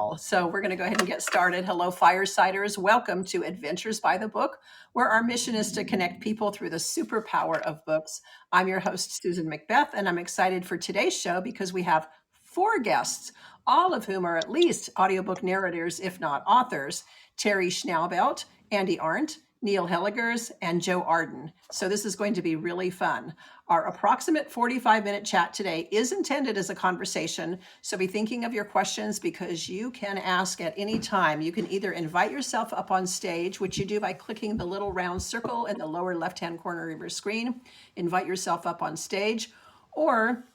all. So we're going to go ahead and get started. Hello, Firesiders. Welcome to Adventures by the Book, where our mission is to connect people through the superpower of books. I'm your host, Susan Macbeth, and I'm excited for today's show because we have 4 guests, all of whom are at least audiobook narrators, if not authors: Teri Schnaubelt, Andi Arndt, Neil Hellegers, and Joe Arden. So this is going to be really fun. Our approximate 45-minute chat today is intended as a conversation, so be thinking of your questions because you can ask at any time. You can either invite yourself up on stage, which you do by clicking the little round circle in the lower left-hand corner of your screen, invite yourself up on stage, or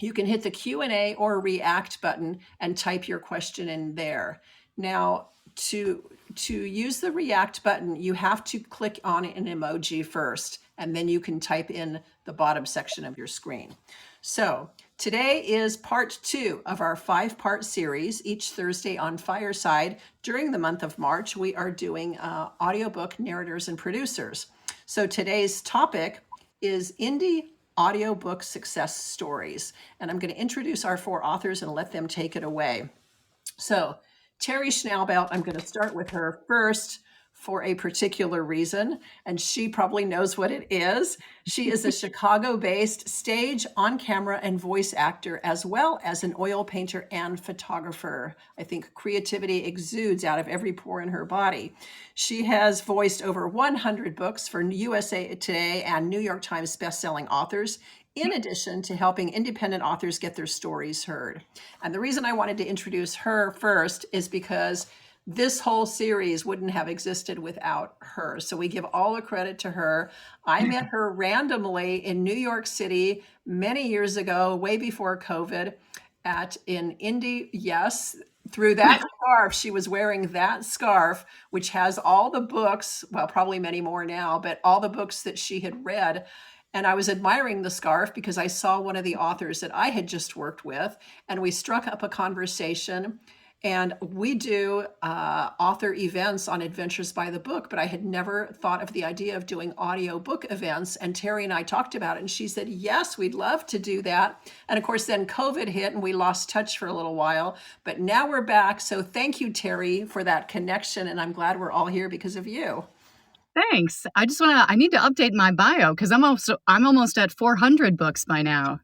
you can hit the Q&A or react button and type your question in there. Now, to use the react button, you have to click on an emoji first, and then you can type in the bottom section of your screen. So today is part 2 of our 5-part series. Each Thursday on Fireside during the month of March, we are doing audiobook narrators and producers. So today's topic is indie audiobook success stories. And I'm going to introduce our 4 authors and let them take it away. So Teri Schnaubelt, I'm going to start with her first for a particular reason, and she probably knows what it is. She is a Chicago-based stage, on-camera, and voice actor, as well as an oil painter and photographer. I think creativity exudes out of every pore in her body. She has voiced over 100 books for USA Today and New York Times bestselling authors, in addition to helping independent authors get their stories heard. And the reason I wanted to introduce her first is because this whole series wouldn't have existed without her. So we give all the credit to her. I met her randomly in New York City many years ago, way before COVID, in Indy. Yes, through that scarf. She was wearing that scarf, which has all the books, well, probably many more now, but all the books that she had read. And I was admiring the scarf because I saw one of the authors that I had just worked with, and we struck up a conversation. And we do author events on Adventures by the Book, but I had never thought of the idea of doing audiobook events. And Teri and I talked about it, and she said, yes, we'd love to do that. And of course, then COVID hit and we lost touch for a little while, but now we're back. So thank you, Teri, for that connection. And I'm glad we're all here because of you. Thanks. I need to update my bio because I'm almost at 400 books by now.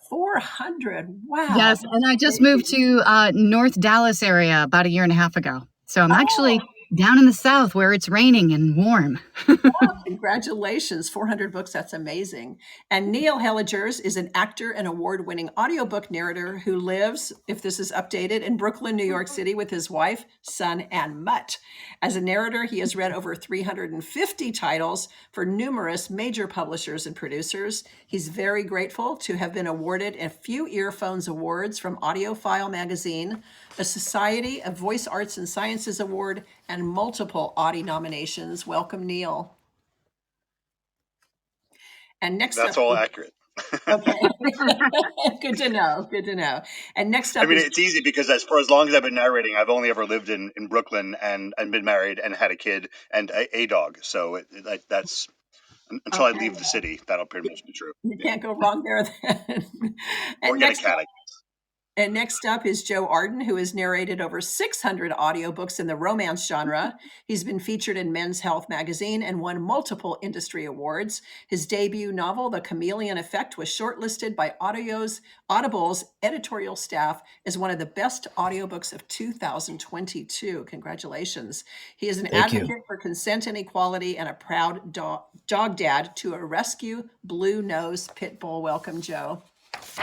400. Wow. Yes, and I just moved to North Dallas area about a year and a half ago. So I'm actually down in the South where it's raining and warm. Wow, congratulations. 400 books. That's amazing. And Neil Hellegers is an actor and award-winning audiobook narrator who lives, if this is updated, in Brooklyn, New York City with his wife, son, and mutt. As a narrator, he has read over 350 titles for numerous major publishers and producers. He's very grateful to have been awarded a few Earphones Awards from Audiophile magazine, a Society of Voice Arts and Sciences Award, and multiple Audie nominations. Welcome, Neil. And next That's up, all accurate. Okay. Good to know. Good to know. And next up, I mean, it's easy because for as long as I've been narrating, I've only ever lived in Brooklyn and been married and had a kid and a dog. So that's until I leave the city, that'll pretty much be true. You can't go wrong there then. Or get a cat. And next up is Joe Arden, who has narrated over 600 audiobooks in the romance genre. He's been featured in Men's Health magazine and won multiple industry awards. His debut novel, The Chameleon Effect, was shortlisted by Audible's editorial staff as one of the best audiobooks of 2022. Congratulations. He is an advocate for consent and equality and a proud dog dad to a rescue blue-nosed pit bull. Welcome, Joe.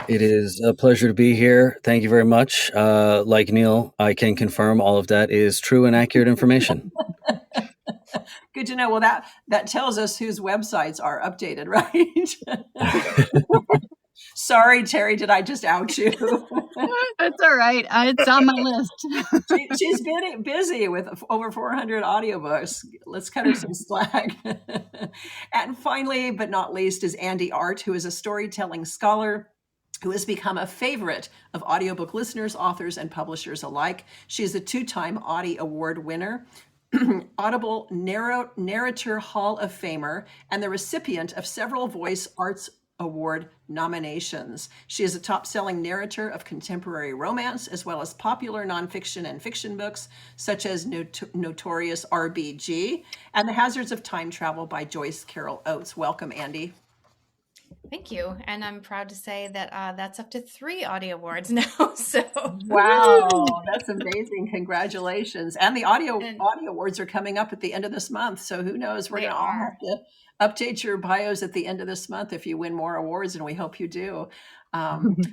It is a pleasure to be here. Thank you very much. Like Neil, I can confirm all of that is true and accurate information. Good to know. Well, that tells us whose websites are updated, right? Sorry, Teri, did I just out you? That's all right. It's on my list. She's been busy with over 400 audiobooks. Let's cut her some slack. And finally, but not least, is Andi Arndt, who is a storytelling scholar who has become a favorite of audiobook listeners, authors, and publishers alike. She is a 2-time Audie Award winner, Audible Narrator Hall of Famer, and the recipient of several Voice Arts Award nominations. She is a top-selling narrator of contemporary romance, as well as popular nonfiction and fiction books, such as Notorious RBG and The Hazards of Time Travel by Joyce Carol Oates. Welcome, Andi. Thank you. And I'm proud to say that that's up to 3 Audie Awards now. So Wow, that's amazing. Congratulations. And the Audio and Awards are coming up at the end of this month. So who knows? We're they going to all have are. to update your bios at the end of this month if you win more awards, and we hope you do.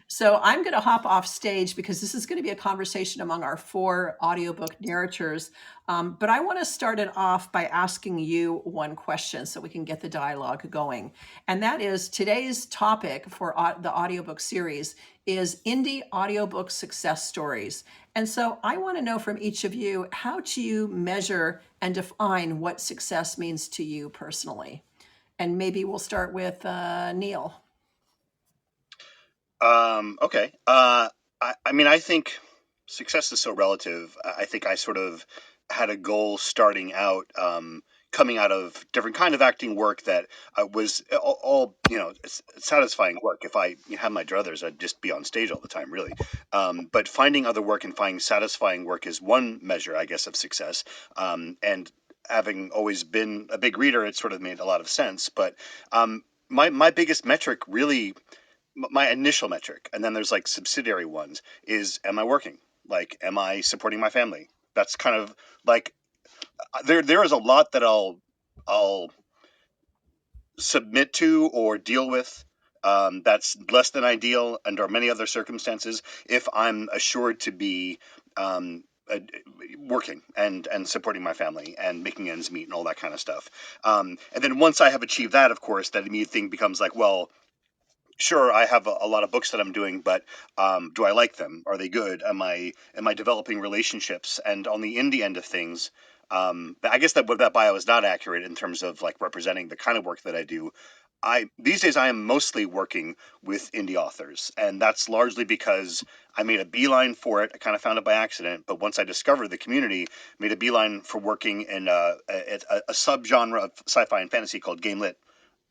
So I'm going to hop off stage because this is going to be a conversation among our 4 audiobook narrators. But I want to start it off by asking you one question so we can get the dialogue going. And that is today's topic for the audiobook series is indie audiobook success stories. And so I want to know from each of you, how do you measure and define what success means to you personally? And maybe we'll start with Neil. Okay. I mean, I think success is so relative. I think I sort of had a goal starting out, coming out of different kind of acting work that was all, satisfying work. If I had my druthers, I'd just be on stage all the time, really. But finding other work and finding satisfying work is one measure, I guess, of success. And having always been a big reader, it sort of made a lot of sense. But my biggest metric really, my initial metric, and then there's like subsidiary ones, is am I working? Like, am I supporting my family? That's kind of like there is a lot that I'll submit to or deal with, that's less than ideal under many other circumstances if I'm assured to be um, uh, working and supporting my family and making ends meet and all that kind of stuff. And then once I have achieved that, of course, that immediate thing becomes like, well, sure, I have a lot of books that I'm doing, but do I like them? Are they good? Am I developing relationships? And on the indie end of things, I guess that bio is not accurate in terms of like representing the kind of work that I do. I these days I am mostly working with indie authors, and that's largely because I made a beeline for it. I kind of found it by accident, but once I discovered the community, made a beeline for working in a subgenre of sci-fi and fantasy called game lit.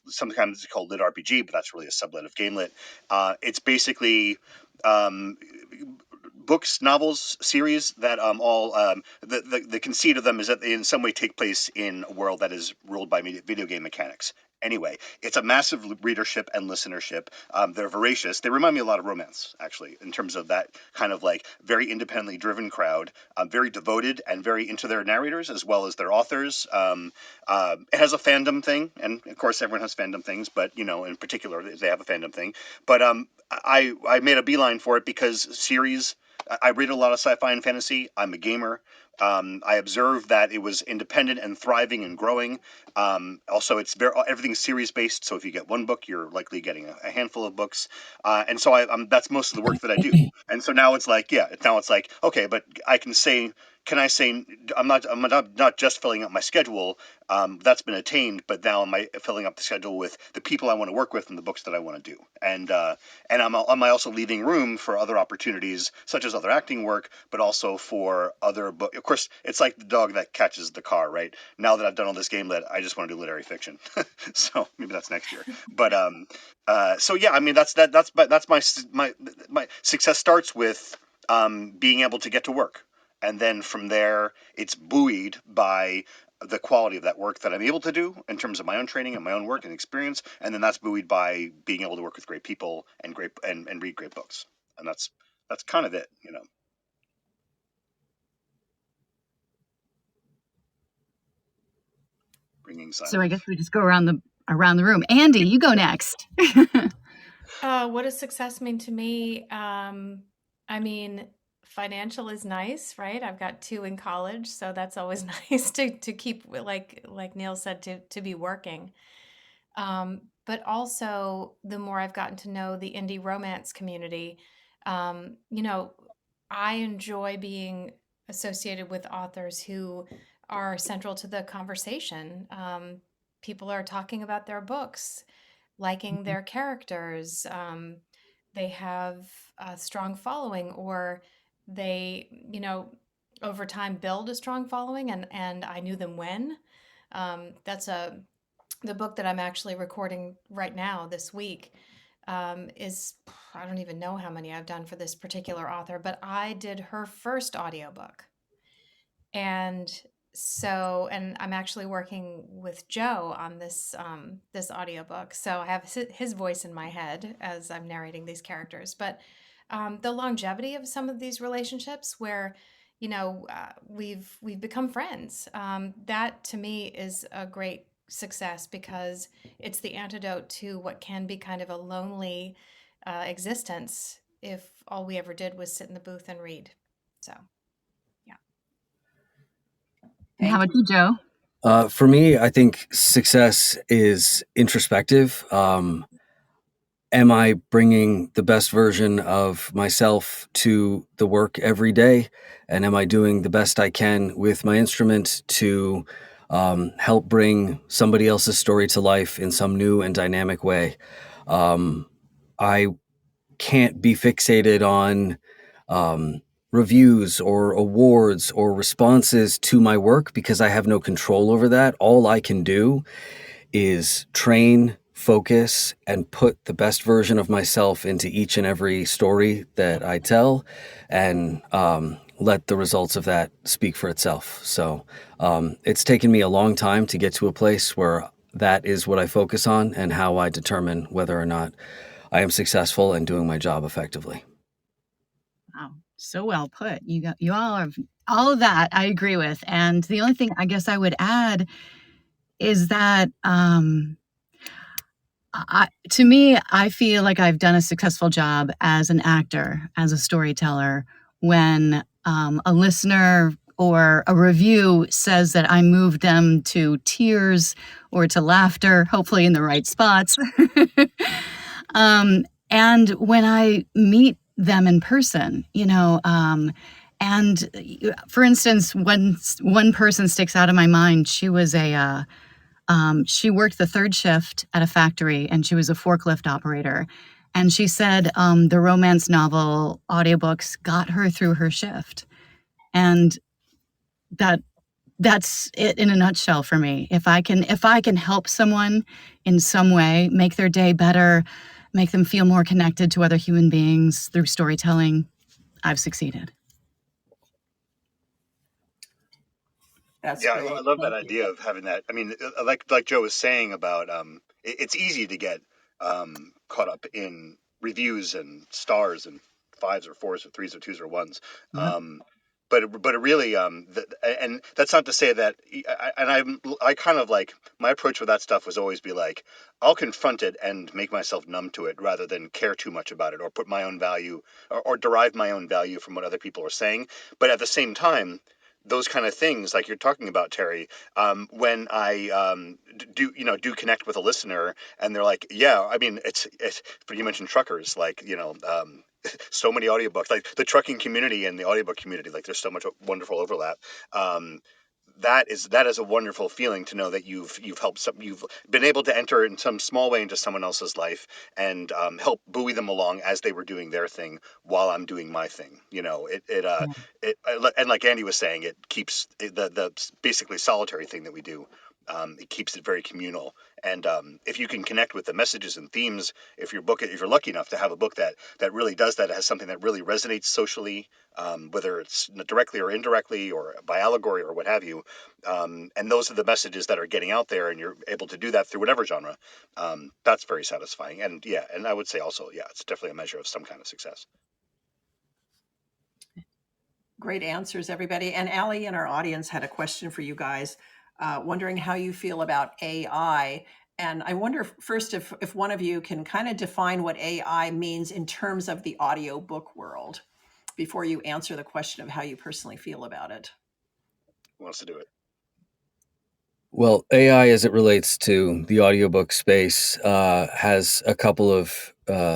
Sometimes it's called lit RPG, but that's really a sublet of game lit. It's basically um, books, novels, series that all the conceit of them is that they in some way take place in a world that is ruled by video game mechanics. Anyway, it's a massive readership and listenership. They're voracious. They remind me a lot of romance, actually, in terms of that kind of like very independently driven crowd, very devoted and very into their narrators as well as their authors. It has a fandom thing, and of course, everyone has fandom things, but in particular, they have a fandom thing. But I made a beeline for it because series. I read a lot of sci-fi and fantasy. I'm a gamer. I observed that it was independent and thriving and growing. Also, it's everything's series based. So if you get one book, you're likely getting a handful of books. And so that's most of the work that I do. And so now it's like, yeah, now it's like, okay, but can I say I'm not just filling up my schedule, that's been attained, but now am I filling up the schedule with the people I want to work with and the books that I want to do, and am I also leaving room for other opportunities such as other acting work, but also for other book. Of course, it's like the dog that catches the car, right? Now that I've done all this game lit, I just want to do literary fiction, so maybe that's next year. But so yeah, I mean that's my success starts with being able to get to work. And then from there, it's buoyed by the quality of that work that I'm able to do in terms of my own training and my own work and experience. And then that's buoyed by being able to work with great people and and read great books. And that's kind of it. Bringing So I silence. guess we just go around the room. Andi, you go next. What does success mean to me? I mean, financial is nice, right? I've got 2 in college, so that's always nice to keep, like Neil said, to be working. But also, the more I've gotten to know the indie romance community, um, you know, I enjoy being associated with authors who are central to the conversation. People are talking about their books, liking their characters. They have a strong following, or they, over time build a strong following, and I knew them when. That's a the book that I'm actually recording right now this week is, I don't even know how many I've done for this particular author, but I did her first audiobook. And so, and I'm actually working with Joe on this audiobook. So I have his voice in my head as I'm narrating these characters. But the longevity of some of these relationships where, we've become friends. That to me is a great success because it's the antidote to what can be kind of a lonely existence if all we ever did was sit in the booth and read. So. And how about you, Joe? For me, I think success is introspective. Am I bringing the best version of myself to the work every day? And am I doing the best I can with my instrument to help bring somebody else's story to life in some new and dynamic way? I can't be fixated on reviews or awards or responses to my work because I have no control over that. All I can do is train, focus, and put the best version of myself into each and every story that I tell, and let the results of that speak for itself. So it's taken me a long time to get to a place where that is what I focus on and how I determine whether or not I am successful and doing my job effectively. Wow, so well put. You all have all of that. I agree with, and the only thing I guess I would add is that to me, I feel like I've done a successful job as an actor, as a storyteller, when a listener or a review says that I moved them to tears or to laughter, hopefully in the right spots. And when I meet them in person, and for instance, one person sticks out of my mind. She was she worked the third shift at a factory, and she was a forklift operator. And she said the romance novel audiobooks got her through her shift. And that's it in a nutshell for me. If I can help someone in some way, make their day better, make them feel more connected to other human beings through storytelling, I've succeeded. That's Yeah, great. I love that Thank you. idea of having that. I mean, like Joe was saying about it's easy to get caught up in reviews and stars and fives or fours or threes or twos or ones. Yep. But it really and that's not to say that I kind of like my approach with that stuff was always be like I'll confront it and make myself numb to it rather than care too much about it or put my own value or derive my own value from what other people are saying. But at the same time, those kind of things like you're talking about, Teri, when I do connect with a listener and they're like, yeah, I mean, it's you mentioned truckers, like, so many audiobooks, like the trucking community and the audiobook community, like there's so much wonderful overlap. That is a wonderful feeling to know that you've helped you've been able to enter in some small way into someone else's life and help buoy them along as they were doing their thing while I'm doing my thing. And like Andy was saying, it keeps the basically solitary thing that we do. It keeps it very communal, and if you can connect with the messages and themes, if you're lucky enough to have a book that really does that, has something that really resonates socially, whether it's directly or indirectly or by allegory or what have you, and those are the messages that are getting out there, and you're able to do that through whatever genre. That's very satisfying, and yeah, and I would say also, yeah, it's definitely a measure of some kind of success. Great answers, everybody. And Allie in our audience had a question for you guys, wondering how you feel about AI. And I wonder first if one of you can kind of define what AI means in terms of the audiobook world before you answer the question of how you personally feel about it. Who wants to do it? Well, AI as it relates to the audiobook space has a couple of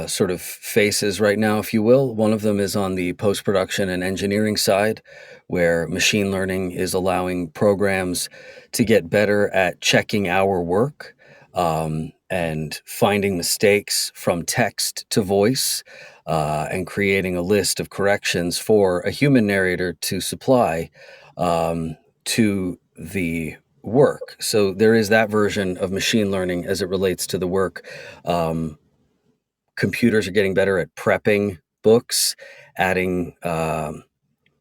sort of faces right now, if you will. One of them is on the post-production and engineering side, where machine learning is allowing programs to get better at checking our work and finding mistakes from text to voice and creating a list of corrections for a human narrator to supply to the work. So there is that version of machine learning as it relates to the work. Computers are getting better at prepping books, adding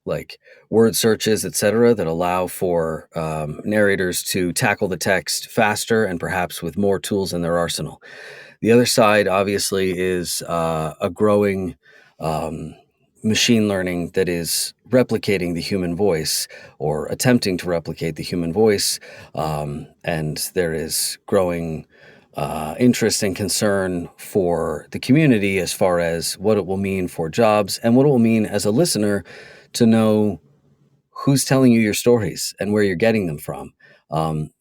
like word searches, etc., that allow for narrators to tackle the text faster and perhaps with more tools in their arsenal. The other side, obviously, is a growing machine learning that is replicating the human voice or attempting to replicate the human voice. And there is growing interest and concern for the community as far as what it will mean for jobs and what it will mean as a listener to know who's telling you your stories and where you're getting them from.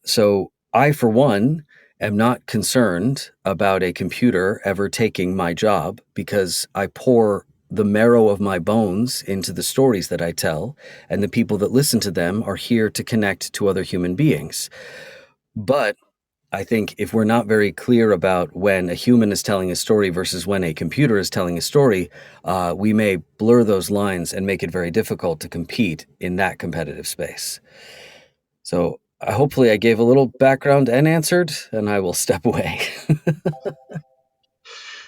So I, for one, am not concerned about a computer ever taking my job because I pour the marrow of my bones into the stories that I tell, and the people that listen to them are here to connect to other human beings. But I think if we're not very clear about when a human is telling a story versus when a computer is telling a story, we may blur those lines and make it very difficult to compete in that competitive space. So hopefully I gave a little background and answered, and I will step away.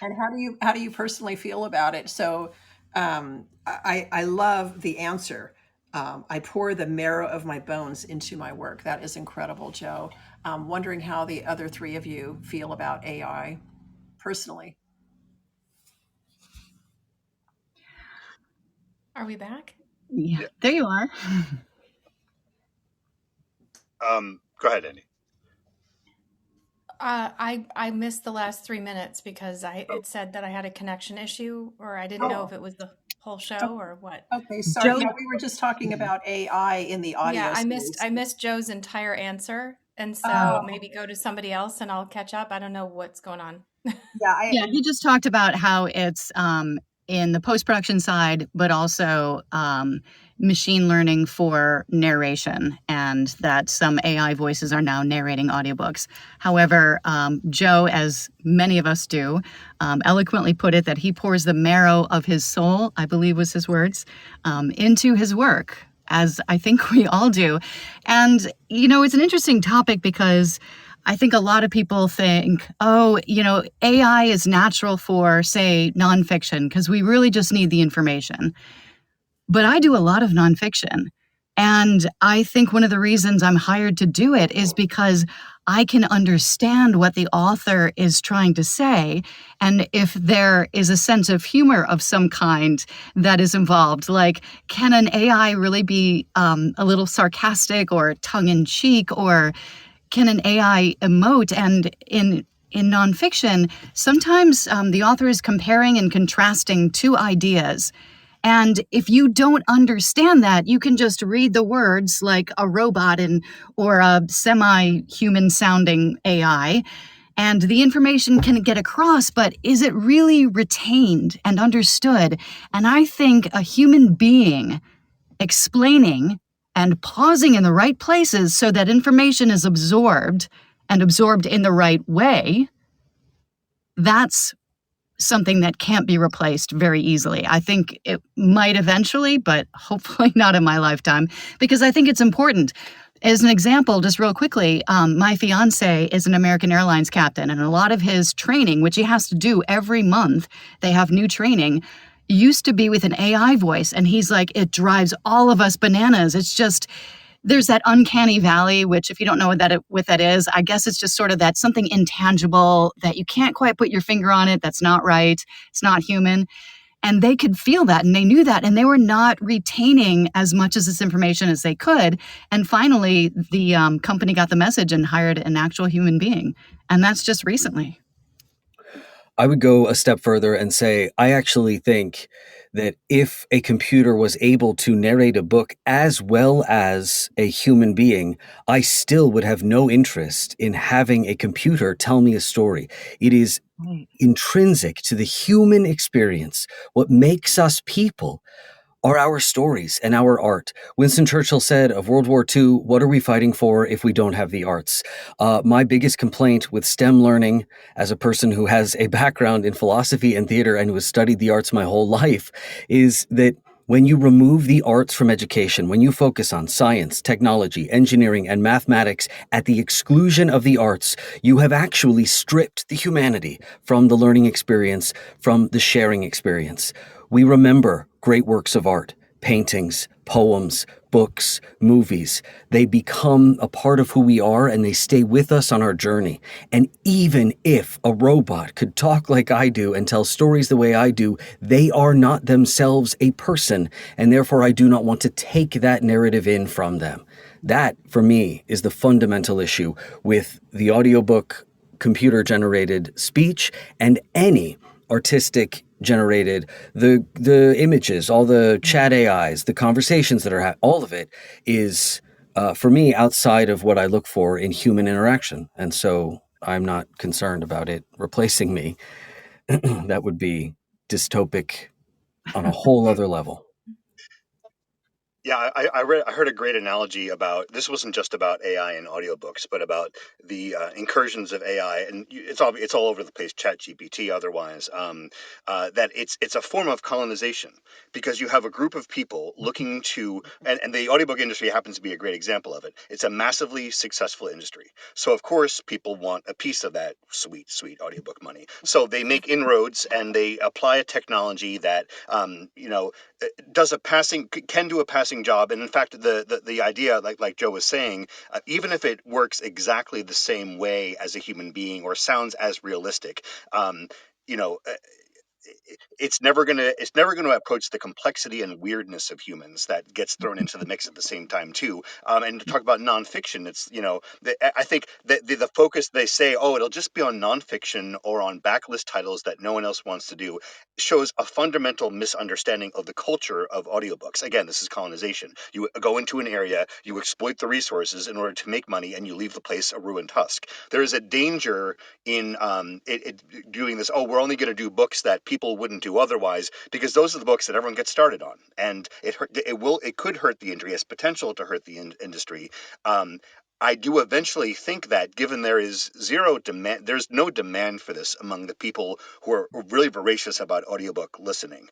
And how do you personally feel about it? So I love the answer. I pour the marrow of my bones into my work. That is incredible, Joe. Wondering how the other three of you feel about AI personally. Are we back? Yeah, Yeah. there you are. Go ahead, Andy. I missed the last 3 minutes because it said that I had a connection issue, or I didn't know if it was the whole show or what. Okay, sorry. Joe, Yeah, we were just talking about AI in the audio Yeah, space. I missed Joe's entire answer, and so Oh. maybe go to somebody else and I'll catch up. I don't know what's going on. yeah, he just talked about how it's in the post-production side, but also machine learning for narration, and that some AI voices are now narrating audiobooks. However, Joe, as many of us do, eloquently put it that he pours the marrow of his soul, I believe was his words, into his work, as I think we all do. And, it's an interesting topic because I think a lot of people think, oh, AI is natural for, say, nonfiction, because we really just need the information. But I do a lot of nonfiction. And I think one of the reasons I'm hired to do it is because I can understand what the author is trying to say. And if there is a sense of humor of some kind that is involved, like, can an AI really be a little sarcastic or tongue in cheek, or can an AI emote? And in nonfiction, sometimes the author is comparing and contrasting two ideas. And if you don't understand that, you can just read the words like a robot or a semi-human sounding AI, and the information can get across, but is it really retained and understood? And I think a human being explaining and pausing in the right places so that information is absorbed and absorbed in the right way, that's something that can't be replaced very easily. I think it might eventually, but hopefully not in my lifetime, because I think it's important. As an example, just real quickly, my fiance is an American Airlines captain, and a lot of his training, which he has to do every month, they have new training, used to be with an AI voice. And he's like, it drives all of us bananas. It's just, there's that uncanny valley, which if you don't know what that is, I guess it's just sort of that something intangible that you can't quite put your finger on it. That's not right. It's not human. And they could feel that, and they knew that, and they were not retaining as much of this information as they could. And finally, the company got the message and hired an actual human being. And that's just recently. I would go a step further and say, I actually think that if a computer was able to narrate a book as well as a human being, I still would have no interest in having a computer tell me a story. It is intrinsic to the human experience. What makes us people are our stories and our art. Winston Churchill said of World War II, what are we fighting for if we don't have the arts? My biggest complaint with STEM learning, as a person who has a background in philosophy and theater and who has studied the arts my whole life, is that When you remove the arts from education, when you focus on science, technology, engineering, and mathematics at the exclusion of the arts, you have actually stripped the humanity from the learning experience, from the sharing experience. We remember great works of art, paintings, poems, books, movies. They become a part of who we are, and they stay with us on our journey. And even if a robot could talk like I do and tell stories the way I do, they are not themselves a person, and therefore I do not want to take that narrative in from them. That, for me, is the fundamental issue with the audiobook computer-generated speech and any artistic generated, the images, all the chat AIs, the conversations that are all of it is for me outside of what I look for in human interaction, and so I'm not concerned about it replacing me. That would be dystopic on a whole other level. Yeah, I heard a great analogy about this. Wasn't just about AI and audiobooks, but about the incursions of AI, and it's all over the place. Chat GPT, otherwise, that it's a form of colonization because you have a group of people looking to, and the audiobook industry happens to be a great example of it. It's a massively successful industry, so of course people want a piece of that sweet audiobook money. So they make inroads and they apply a technology that does a passing can do a passing job, and in fact the idea, like Joe was saying, even if it works exactly the same way as a human being or sounds as realistic, um, you know it's never gonna approach the complexity and weirdness of humans that gets thrown into the mix at the same time too. And to talk about nonfiction, it's I think that the focus, they say, oh, it'll just be on nonfiction or on backlist titles that no one else wants to do, shows a fundamental misunderstanding of the culture of audiobooks. Again, this is colonization. You go into an area, you exploit the resources in order to make money, and you leave the place a ruined husk. There is a danger in doing this. Oh, we're only going to do books that people wouldn't do otherwise, because those are the books that everyone gets started on, and it could hurt the industry, has potential to hurt the industry. um, I do eventually think that, given there is zero demand, there's no demand for this among the people who are really voracious about audiobook listening.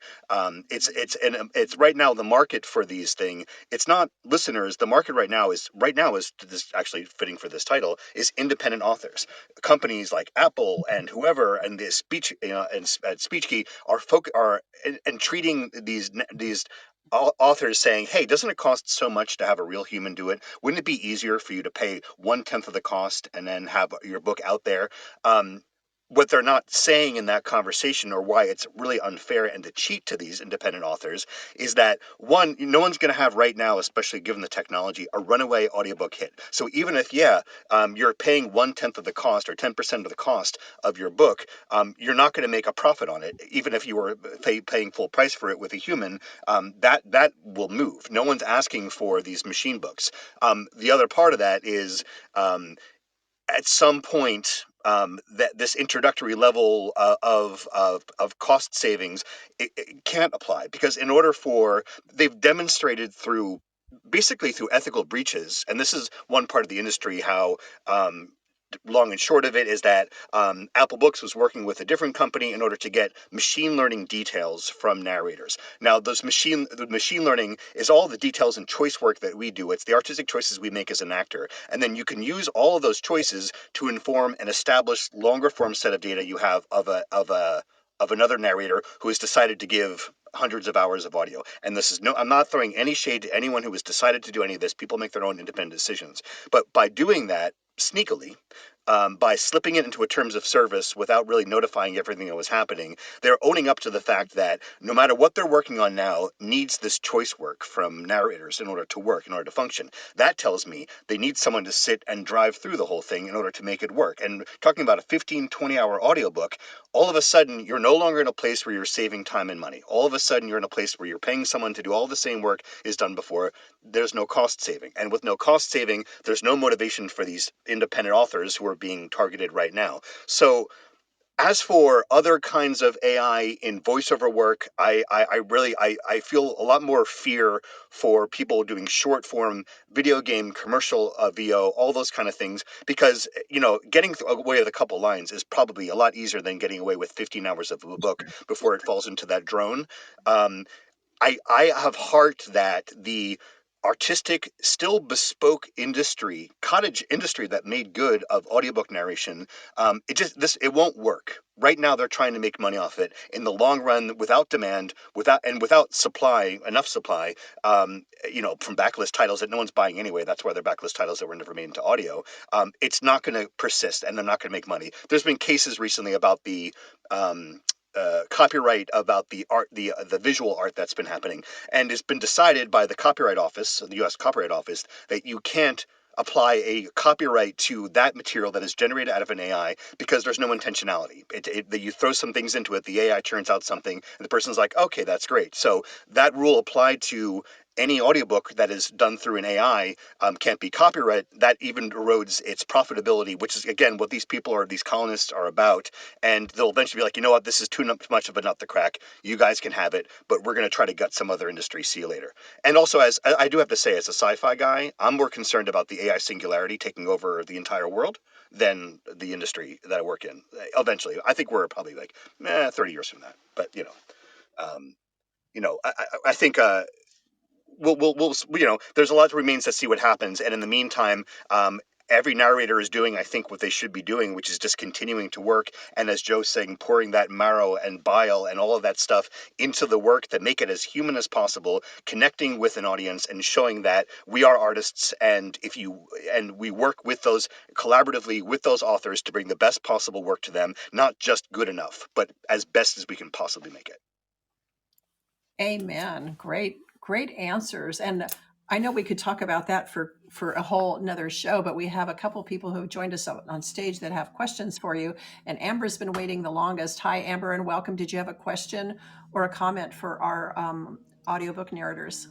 It's right now the market for these things. It's not listeners. The market right now is this, actually fitting for this title, is independent authors. Companies like Apple and whoever and the speech and SpeechKey are treating these authors, saying, "Hey, doesn't it cost so much to have a real human do it? Wouldn't it be easier for you to pay 1/10 of the cost and then have your book out there?" What they're not saying in that conversation, or why it's really unfair and a cheat to these independent authors, is that, one, no one's going to have right now, especially given the technology, a runaway audiobook hit. So even if, you're paying 1/10 of the cost or 10% of the cost of your book, you're not going to make a profit on it. Even if you were paying full price for it with a human, that will move. No one's asking for these machine books. The other part of that is, at some point, that this introductory level of cost savings, it can't apply, because in order for they've demonstrated through, basically through ethical breaches, and this is one part of the industry, how, long and short of it is that, Apple Books was working with a different company in order to get machine learning details from narrators. Now, the machine learning is all the details and choice work that we do. It's the artistic choices we make as an actor, and then you can use all of those choices to inform an established longer form set of data you have of another narrator who has decided to give hundreds of hours of audio. And this is I'm not throwing any shade to anyone who has decided to do any of this. People make their own independent decisions. But by doing that sneakily, by slipping it into a terms of service without really notifying everything that was happening, they're owning up to the fact that no matter what they're working on now needs this choice work from narrators in order to work, in order to function. That tells me they need someone to sit and drive through the whole thing in order to make it work. And talking about a 15, 20-hour audiobook, all of a sudden you're no longer in a place where you're saving time and money. All of a sudden you're in a place where you're paying someone to do all the same work is done before. There's no cost saving. And with no cost saving, there's no motivation for these independent authors who are being targeted right now. So, as for other kinds of AI in voiceover work, I feel a lot more fear for people doing short form video game, commercial VO, all those kind of things, because getting away with a couple lines is probably a lot easier than getting away with 15 hours of a book before it falls into that drone. Um, I have heart that the artistic, still bespoke industry, cottage industry that made good of audiobook narration, it won't work. Right now, they're trying to make money off it. In the long run, without demand, without supply, enough supply, from backlist titles that no one's buying anyway. That's why they're backlist titles that were never made into audio. It's not going to persist, and they're not going to make money. There's been cases recently about the copyright about the art, the visual art that's been happening, and it's been decided by the Copyright Office, the U.S. Copyright Office, that you can't apply a copyright to that material that is generated out of an AI because there's no intentionality. You throw some things into it, the AI turns out something, and the person's like, okay, that's great. So that rule applied to any audiobook that is done through an AI can't be copyright. That even erodes its profitability, which is, again, what these colonists are about. And they'll eventually be like, you know what, this is too much of a nut to crack. You guys can have it, but we're going to try to gut some other industry. See you later. And also, as I do have to say, as a sci-fi guy, I'm more concerned about the AI singularity taking over the entire world than the industry that I work in. Eventually, I think we're probably like 30 years from that. But I think there's a lot that remains to see what happens. And in the meantime, every narrator is doing, I think, what they should be doing, which is just continuing to work. And as Joe's saying, pouring that marrow and bile and all of that stuff into the work that make it as human as possible, connecting with an audience and showing that we are artists. And we work with those collaboratively with those authors to bring the best possible work to them, not just good enough, but as best as we can possibly make it. Amen. Great answers. And I know we could talk about that for a whole another show, but we have a couple people who have joined us on stage that have questions for you. And Amber's been waiting the longest. Hi, Amber, and welcome. Did you have a question or a comment for our audiobook narrators?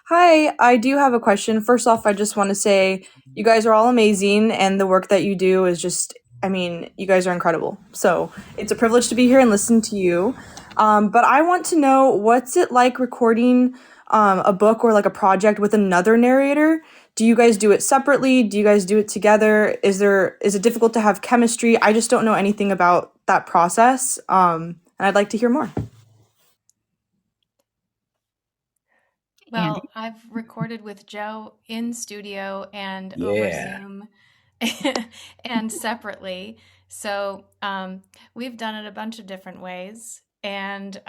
Hi, I do have a question. First off, I just want to say you guys are all amazing, and the work that you do is just, you guys are incredible. So it's a privilege to be here and listen to you. But I want to know, what's it like recording a book or like a project with another narrator? Do you guys do it separately? Do you guys do it together? Is it difficult to have chemistry? I just don't know anything about that process, and I'd like to hear more. Well, Andi? I've recorded with Joe in studio and over Zoom and separately. So we've done it a bunch of different ways. And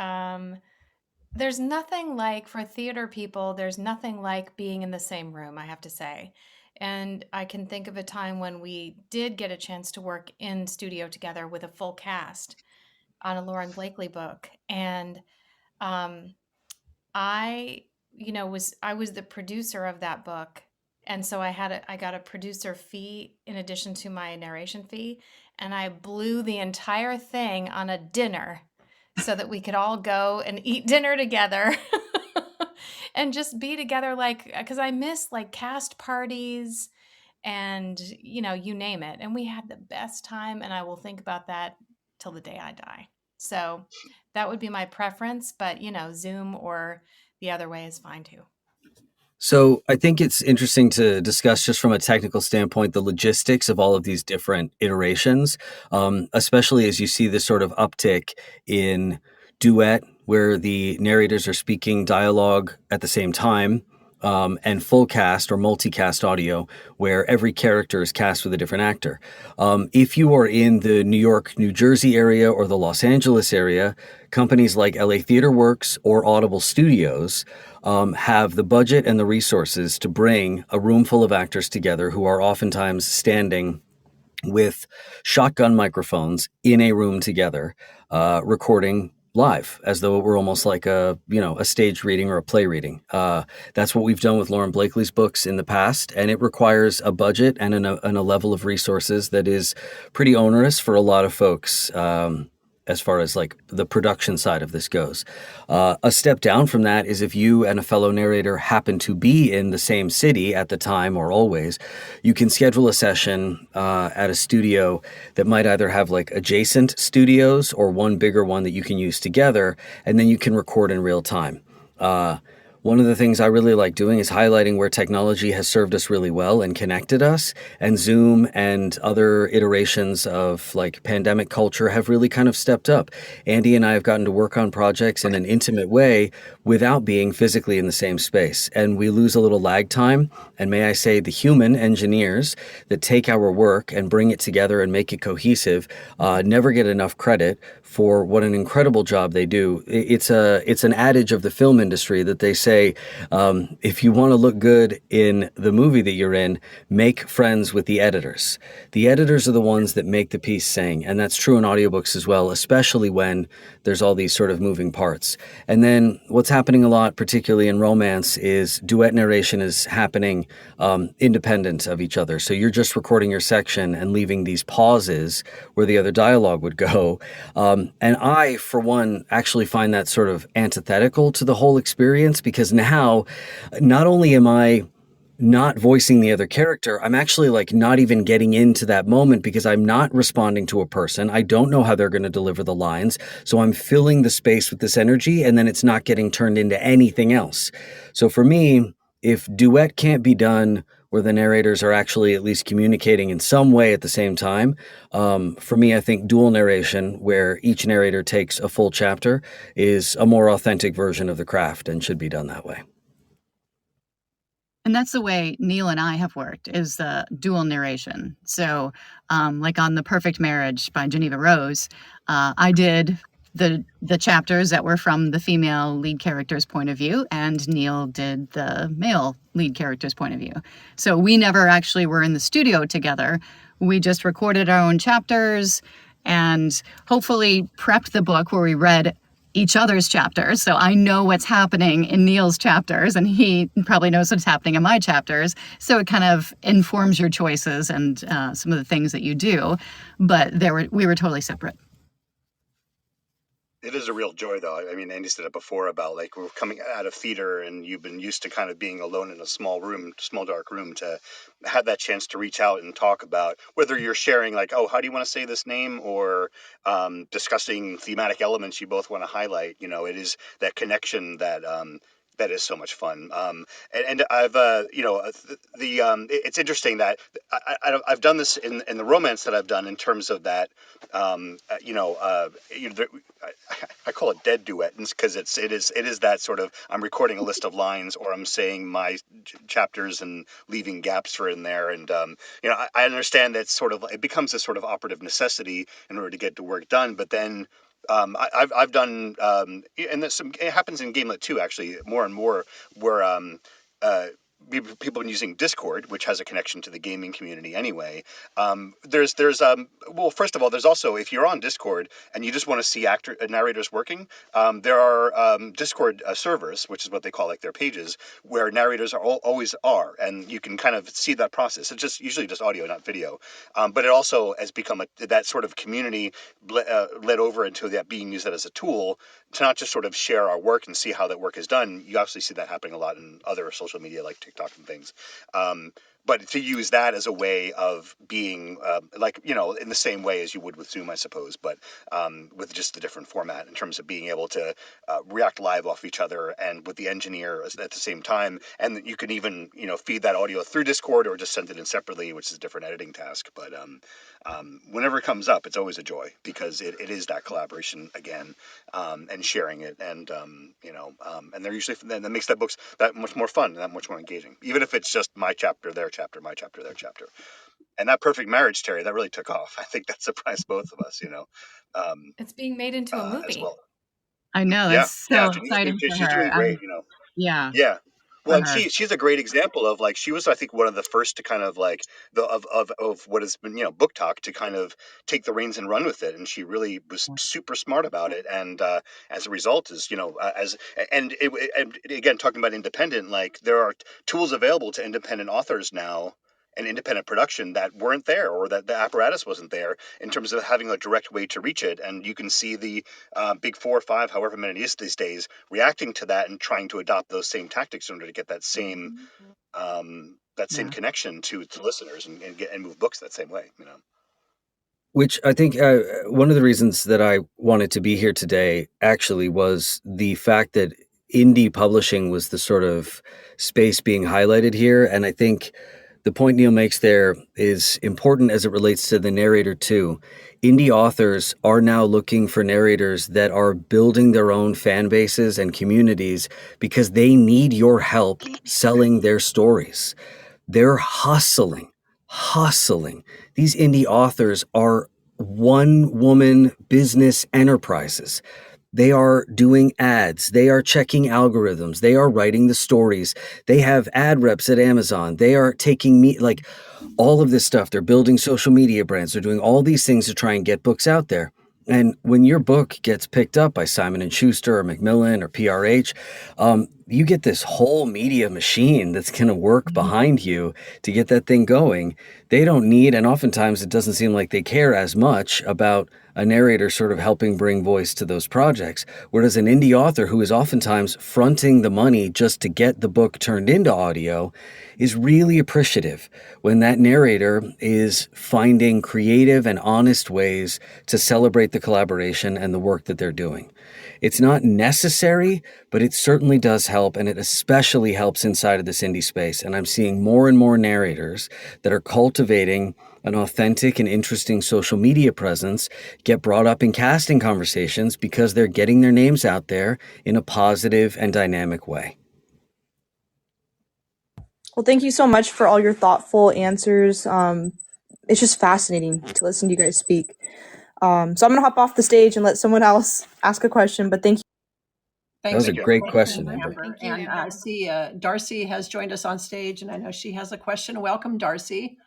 there's nothing like, for theater people, there's nothing like being in the same room, I have to say. And I can think of a time when we did get a chance to work in studio together with a full cast on a Lauren Blakely book. And I was the producer of that book, and so I got a producer fee in addition to my narration fee, and I blew the entire thing on a dinner so that we could all go and eat dinner together and just be together, because I miss like cast parties and you name it, and we had the best time, and I will think about that till the day I die. So that would be my preference, but Zoom or the other way is fine too. So I think it's interesting to discuss, just from a technical standpoint, the logistics of all of these different iterations, especially as you see this sort of uptick in duet, where the narrators are speaking dialogue at the same time, and full cast or multicast audio, where every character is cast with a different actor. If you are in the New York, New Jersey area or the Los Angeles area, companies like LA Theater Works or Audible Studios have the budget and the resources to bring a room full of actors together who are oftentimes standing with shotgun microphones in a room together, recording live, as though it were almost like a stage reading or a play reading. That's what we've done with Lauren Blakely's books in the past, and it requires a budget and a level of resources that is pretty onerous for a lot of folks, as far as like the production side of this goes. A step down from that is if you and a fellow narrator happen to be in the same city at the time or always, you can schedule a session at a studio that might either have like adjacent studios or one bigger one that you can use together, and then you can record in real time. One of the things I really like doing is highlighting where technology has served us really well and connected us, and Zoom and other iterations of like pandemic culture have really kind of stepped up. Andi and I have gotten to work on projects in an intimate way without being physically in the same space. And we lose a little lag time. And may I say, the human engineers that take our work and bring it together and make it cohesive never get enough credit for what an incredible job they do. It's an adage of the film industry that they say, if you want to look good in the movie that you're in, make friends with the editors. The editors are the ones that make the piece sing, and that's true in audiobooks as well, especially when there's all these sort of moving parts. And then what's happening a lot, particularly in romance, is duet narration is happening independent of each other. So you're just recording your section and leaving these pauses where the other dialogue would go. And I, for one, actually find that sort of antithetical to the whole experience, because now not only am I not voicing the other character, I'm actually like not even getting into that moment because I'm not responding to a person. I don't know how they're going to deliver the lines. So I'm filling the space with this energy, and then it's not getting turned into anything else. So for me, if duet can't be done where the narrators are actually at least communicating in some way at the same time, for me, I think dual narration, where each narrator takes a full chapter, is a more authentic version of the craft and should be done that way. And that's the way Neil and I have worked, is the dual narration. So like on The Perfect Marriage by Geneva Rose, I did the chapters that were from the female lead character's point of view, and Neil did the male lead character's point of view. So we never actually were in the studio together. We just recorded our own chapters and hopefully prepped the book where we read each other's chapters. So I know what's happening in Neil's chapters, and he probably knows what's happening in my chapters. So it kind of informs your choices and some of the things that you do. But we were totally separate. It is a real joy, though. I mean, Andy said it before about like we're coming out of theater and you've been used to kind of being alone in a small room, small dark room, to have that chance to reach out and talk about whether you're sharing like, oh, how do you want to say this name, or discussing thematic elements you both want to highlight. It is that connection that is so much fun. And I've, it's interesting that I've done this in the romance that I've done in terms of that, I call it dead duet because it is that sort of, I'm recording a list of lines or I'm saying my chapters and leaving gaps for in there. And, I understand that it becomes a sort of operative necessity in order to get the work done. But then I've done, and it happens in Gamelet too, actually, more and more, where people have been using Discord, which has a connection to the gaming community anyway. Well, first of all, there's also, if you're on Discord and you just want to see narrators working, there are Discord servers, which is what they call like their pages, where narrators always are, and you can kind of see that process. It's just usually just audio, not video, but it also has become that sort of community led over into that being used as a tool to not just sort of share our work and see how that work is done. You actually see that happening a lot in other social media like TikTok and things. But to use that as a way of being in the same way as you would with Zoom, I suppose, but with just a different format in terms of being able to react live off each other and with the engineer at the same time. And you can even, feed that audio through Discord or just send it in separately, which is a different editing task. But whenever it comes up, it's always a joy because it is that collaboration again, and sharing it. And, and they're usually, that makes that books that much more fun and that much more engaging, even if it's just my chapter, their chapter, my chapter, their chapter. And that Perfect Marriage, Teri, that really took off. I think that surprised both of us, It's being made into a as movie. well. I know. Yeah. That's Yeah. so exciting for She's her. doing great, Yeah, Yeah. Well, for and her. she's a great example of like, she was, I think, one of the first to kind of like of what has been, Book Talk, to kind of take the reins and run with it. And she really was super smart about it. And as a result is, and again, talking about independent, like there are tools available to independent authors now and independent production that weren't there, or that the apparatus wasn't there in terms of having a direct way to reach it. And you can see the big 4 or 5, however many it is these days, reacting to that and trying to adopt those same tactics in order to get that same Yeah. connection to listeners and move books that same way. Which I think one of the reasons that I wanted to be here today actually was the fact that indie publishing was the sort of space being highlighted here. And I think the point Neil makes there is important as it relates to the narrator too. Indie authors are now looking for narrators that are building their own fan bases and communities because they need your help selling their stories. They're hustling. These indie authors are one-woman business enterprises. They are doing ads. They are checking algorithms. They are writing the stories. They have ad reps at Amazon. They are taking like all of this stuff. They're building social media brands. They're doing all these things to try and get books out there. And when your book gets picked up by Simon & Schuster or Macmillan or PRH, you get this whole media machine that's going to work behind you to get that thing going. They don't need, and oftentimes it doesn't seem like they care as much about a narrator sort of helping bring voice to those projects. Whereas an indie author who is oftentimes fronting the money just to get the book turned into audio is really appreciative when that narrator is finding creative and honest ways to celebrate the collaboration and the work that they're doing. It's not necessary, but it certainly does help, and it especially helps inside of this indie space. And I'm seeing more and more narrators that are cultivating an authentic and interesting social media presence get brought up in casting conversations because they're getting their names out there in a positive and dynamic way. Well, thank you so much for all your thoughtful answers. It's just fascinating to listen to you guys speak. So I'm going to hop off the stage and let someone else ask a question, but thank you. That was a great question, Amber. Thank you, And Amber. I see Darcy has joined us on stage, and I know she has a question. Welcome, Darcy.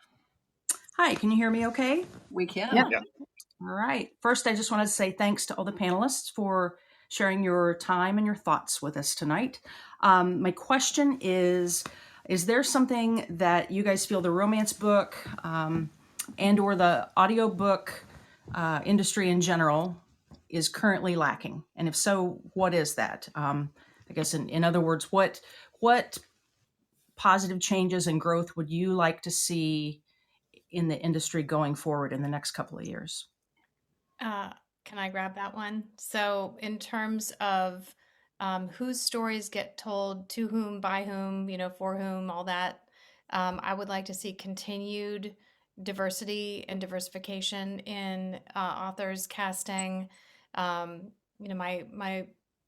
Hi, can you hear me okay? We can. Yeah. All right. First, I just wanted to say thanks to all the panelists for sharing your time and your thoughts with us tonight. My question is there something that you guys feel the romance book and or the audiobook industry in general is currently lacking? And if so, what is that? I guess in other words, what positive changes and growth would you like to see in the industry going forward in the next couple of years? Can I grab that one? So, in terms of whose stories get told, to whom, by whom, for whom, all that, I would like to see continued diversity and diversification in authors casting. My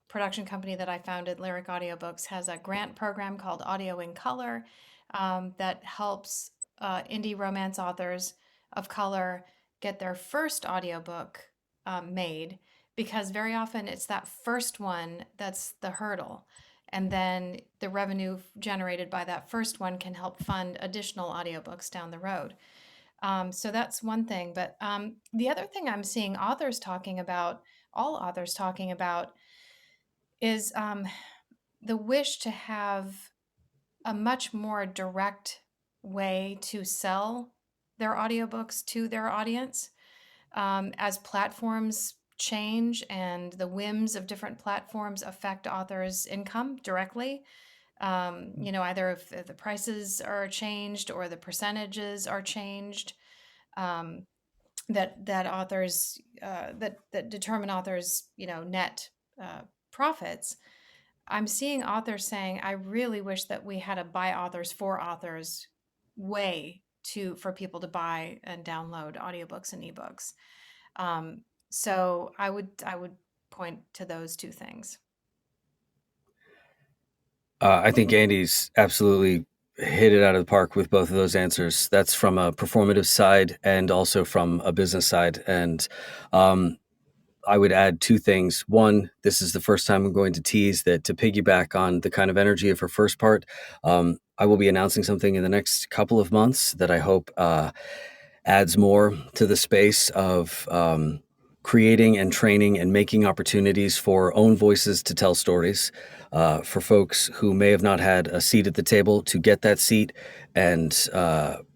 production company that I founded, Lyric Audiobooks, has a grant program called Audio in Color that helps indie romance authors of color get their first audiobook made, because very often it's that first one that's the hurdle. And then the revenue generated by that first one can help fund additional audiobooks down the road. So that's one thing. But the other thing I'm seeing all authors talking about, is the wish to have a much more direct way to sell their audiobooks to their audience. As platforms change and the whims of different platforms affect authors' income directly, either if the prices are changed or the percentages are changed, that authors that determine authors' net profits. I'm seeing authors saying, I really wish that we had a by authors for authors way for people to buy and download audiobooks and ebooks. So I would point to those two things. I think Andy's absolutely hit it out of the park with both of those answers. That's from a performative side and also from a business side. And I would add two things. One, this is the first time I'm going to tease that to piggyback on the kind of energy of her first part. I will be announcing something in the next couple of months that I hope adds more to the space of creating and training and making opportunities for own voices to tell stories, for folks who may have not had a seat at the table to get that seat and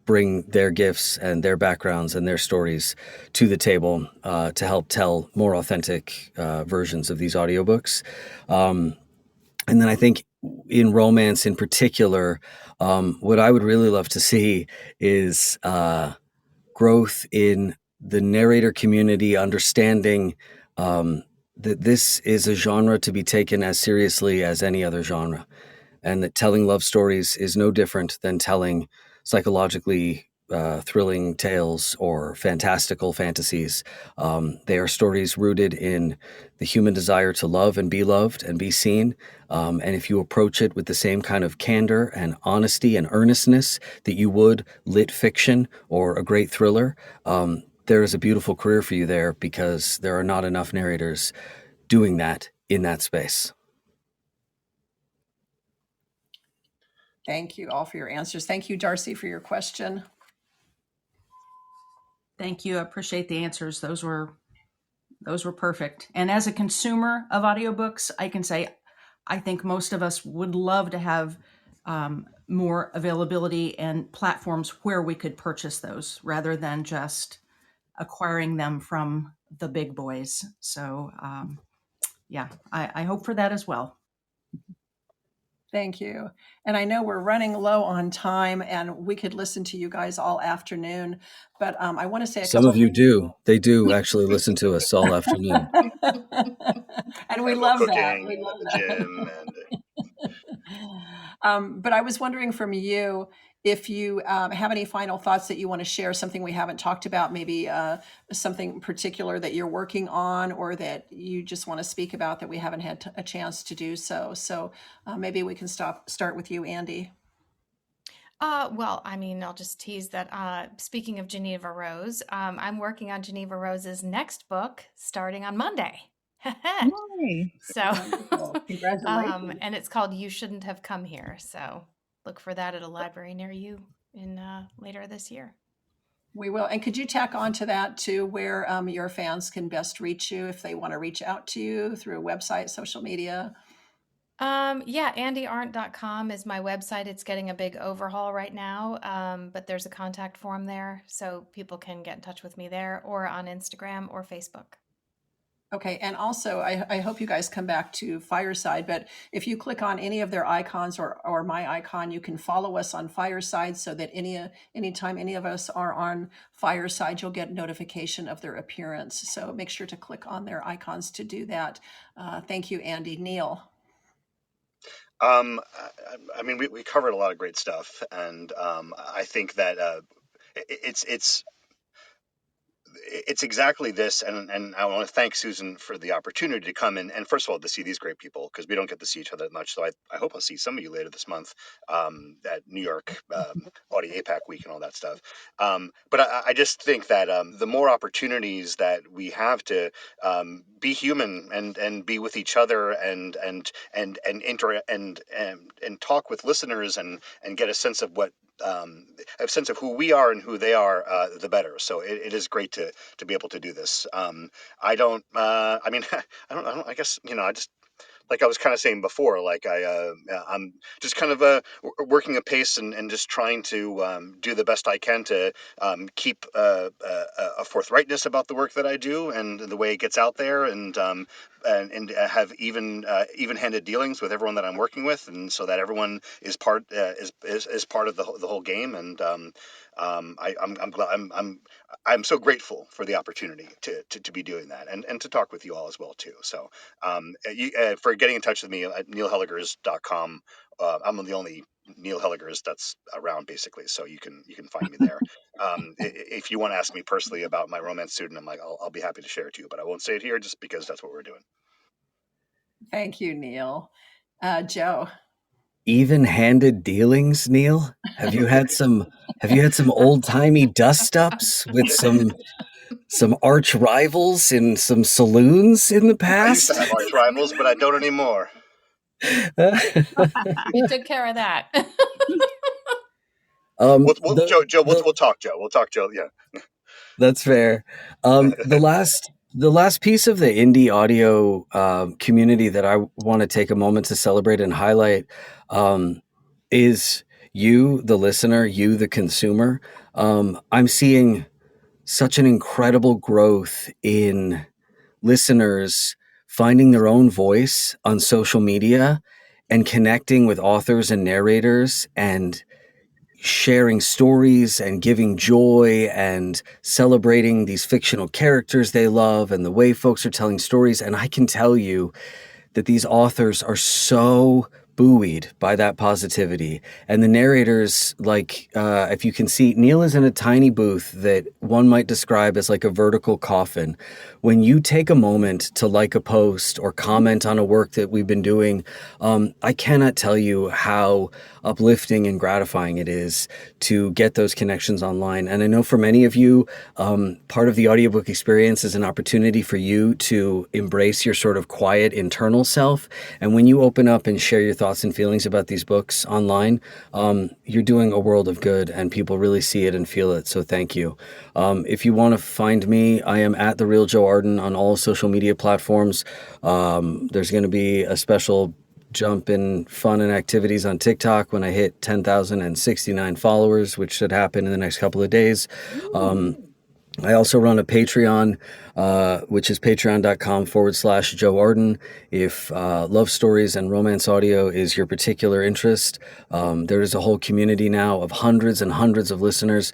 bring their gifts and their backgrounds and their stories to the table to help tell more authentic versions of these audiobooks. And then I think in romance in particular, what I would really love to see is growth in the narrator community, understanding that this is a genre to be taken as seriously as any other genre, and that telling love stories is no different than telling psychologically thrilling tales or fantastical fantasies. They are stories rooted in the human desire to love and be loved and be seen. And if you approach it with the same kind of candor and honesty and earnestness that you would lit fiction or a great thriller, there is a beautiful career for you there, because there are not enough narrators doing that in that space. Thank you all for your answers. Thank you, Darcy, for your question. Thank you. I appreciate the answers. Those were perfect. And as a consumer of audiobooks, I can say I think most of us would love to have more availability and platforms where we could purchase those rather than just acquiring them from the big boys. So yeah, I hope for that as well. Thank you. And I know we're running low on time, and we could listen to you guys all afternoon, but I want to say Some of you do. They do actually listen to us all afternoon. And we love that. We love the that. gym. And But I was wondering from you if you have any final thoughts that you want to share, something we haven't talked about, maybe something particular that you're working on or that you just want to speak about that we haven't had a chance to do so. So maybe we can start with you, Andi. Well, I mean, I'll just tease that. Speaking of Geneva Rose, I'm working on Geneva Rose's next book starting on Monday. Yay. So, Wonderful. Congratulations. and it's called You Shouldn't Have Come Here. So look for that at a library near you in later this year. We will. And could you tack on to that too, where your fans can best reach you if they want to reach out to you through a website, social media? Yeah, andiarndt.com is my website. It's getting a big overhaul right now, but there's a contact form there, so people can get in touch with me there or on Instagram or Facebook. Okay, and also I hope you guys come back to Fireside, but if you click on any of their icons or my icon, you can follow us on Fireside so that anytime any of us are on Fireside, you'll get notification of their appearance. So make sure to click on their icons to do that. Thank you, Andi. Neil. I mean, we covered a lot of great stuff, and I think that it's exactly this, and I want to thank Susan for the opportunity to come in, and first of all, to see these great people, because we don't get to see each other that much. So I hope I'll see some of you later this month at New York Audi APAC week and all that stuff. But I just think that the more opportunities that we have to be human and be with each other and talk with listeners and get a sense of what a sense of who we are and who they are, the better. So it is great to be able to do this. I don't. I mean, I don't. I guess I just. Like I was kind of saying before, like I'm just kind of working a pace and just trying to do the best I can to keep a forthrightness about the work that I do and the way it gets out there, and have even-handed dealings with everyone that I'm working with, and so that everyone is part of the whole game. And I'm glad I'm so grateful for the opportunity to be doing that and to talk with you all as well too. So for getting in touch with me at neilhellegers.com. I'm the only Neil Hellegers that's around, basically, so you can find me there. If you want to ask me personally about my romance pseudonym, I'll be happy to share it to you, but I won't say it here just because that's what we're doing. Thank you, Neil. Joe. Even-handed dealings, Neil? Have you had some old-timey dust-ups with some arch rivals in some saloons in the past? I used to have arch rivals, but I don't anymore. You took care of that. We'll talk, Joe. We'll talk, Joe. Yeah, that's fair. The last piece of the indie audio community that I want to take a moment to celebrate and highlight is you, the listener, you, the consumer. I'm seeing such an incredible growth in listeners finding their own voice on social media and connecting with authors and narrators and sharing stories and giving joy and celebrating these fictional characters they love and the way folks are telling stories. And I can tell you that these authors are so buoyed by that positivity. And the narrators, like, if you can see, Neil is in a tiny booth that one might describe as like a vertical coffin. When you take a moment to like a post or comment on a work that we've been doing, I cannot tell you how uplifting and gratifying it is to get those connections online. And I know for many of you, part of the audiobook experience is an opportunity for you to embrace your sort of quiet internal self. And when you open up and share your thoughts and feelings about these books online, you're doing a world of good, and people really see it and feel it. So thank you. If you want to find me, I am at The Real Joe Arden on all social media platforms. There's going to be a special jump in fun and activities on TikTok when I hit 10,069 followers, which should happen in the next couple of days. I also run a Patreon, which is patreon.com/Joe Arden. If love stories and romance audio is your particular interest, there is a whole community now of hundreds and hundreds of listeners.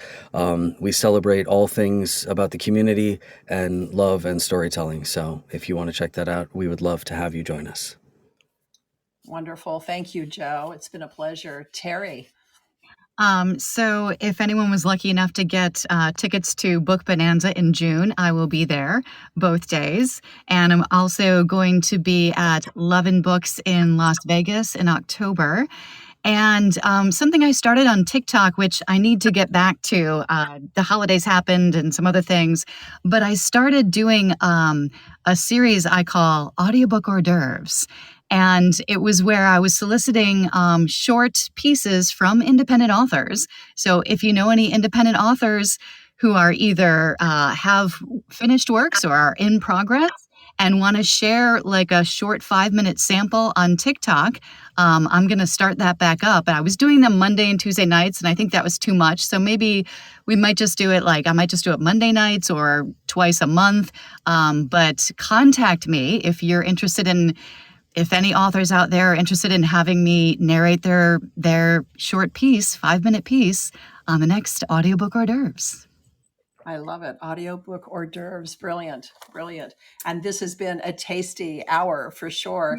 We celebrate all things about the community and love and storytelling. So if you want to check that out, we would love to have you join us. Wonderful. Thank you, Joe. It's been a pleasure. Teri. So if anyone was lucky enough to get tickets to Book Bonanza in June, I will be there both days. And I'm also going to be at Love and Books in Las Vegas in October. And something I started on TikTok, which I need to get back to, the holidays happened and some other things, but I started doing a series I call Audiobook Hors d'oeuvres. And it was where I was soliciting short pieces from independent authors. So if you know any independent authors who are either have finished works or are in progress and want to share like a short 5-minute sample on TikTok, I'm going to start that back up. And I was doing them Monday and Tuesday nights, and I think that was too much. So maybe we might just do it I might just do it Monday nights or twice a month. But contact me if you're interested in, if any authors out there are interested in having me narrate their short piece, 5-minute piece on the next Audiobook Hors d'oeuvres. I love it. Audiobook hors d'oeuvres. Brilliant. Brilliant. And this has been a tasty hour for sure.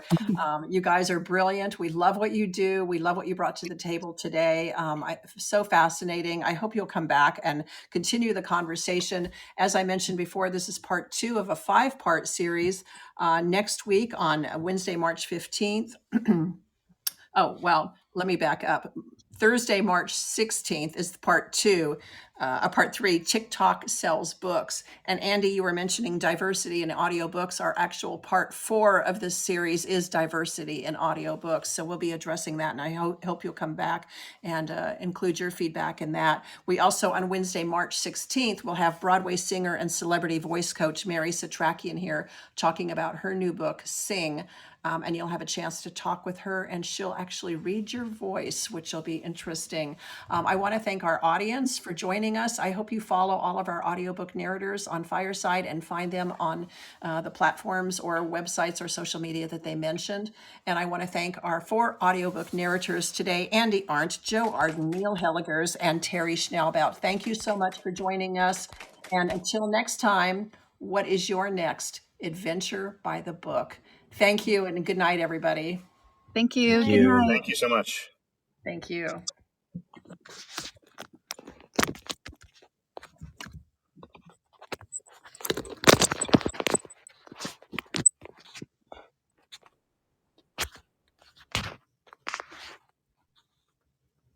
You guys are brilliant. We love what you do. We love what you brought to the table today. So fascinating. I hope you'll come back and continue the conversation. As I mentioned before, this is part 2 of a 5-part series. Next week on Wednesday, March 15th. Oh, well, let me back up. Thursday, March 16th is part 2, part 3, TikTok sells books. And Andy, you were mentioning diversity in audiobooks. Our actual part 4 of this series is diversity in audiobooks. So we'll be addressing that, and I hope you'll come back and include your feedback in that. We also, on Wednesday, March 16th, will have Broadway singer and celebrity voice coach Mary Satrakian here talking about her new book, Sing. And you'll have a chance to talk with her, and she'll actually read your voice, which will be interesting. I want to thank our audience for joining us. I hope you follow all of our audiobook narrators on Fireside and find them on the platforms or websites or social media that they mentioned. And I want to thank our 4 audiobook narrators today, Andi Arndt, Joe Arden, Neil Hellegers, and Teri Schnaubelt. Thank you so much for joining us. And until next time, what is your next adventure by the book? Thank you, and good night, everybody. Thank you. Thank Good you. night. Thank you so much. Thank you.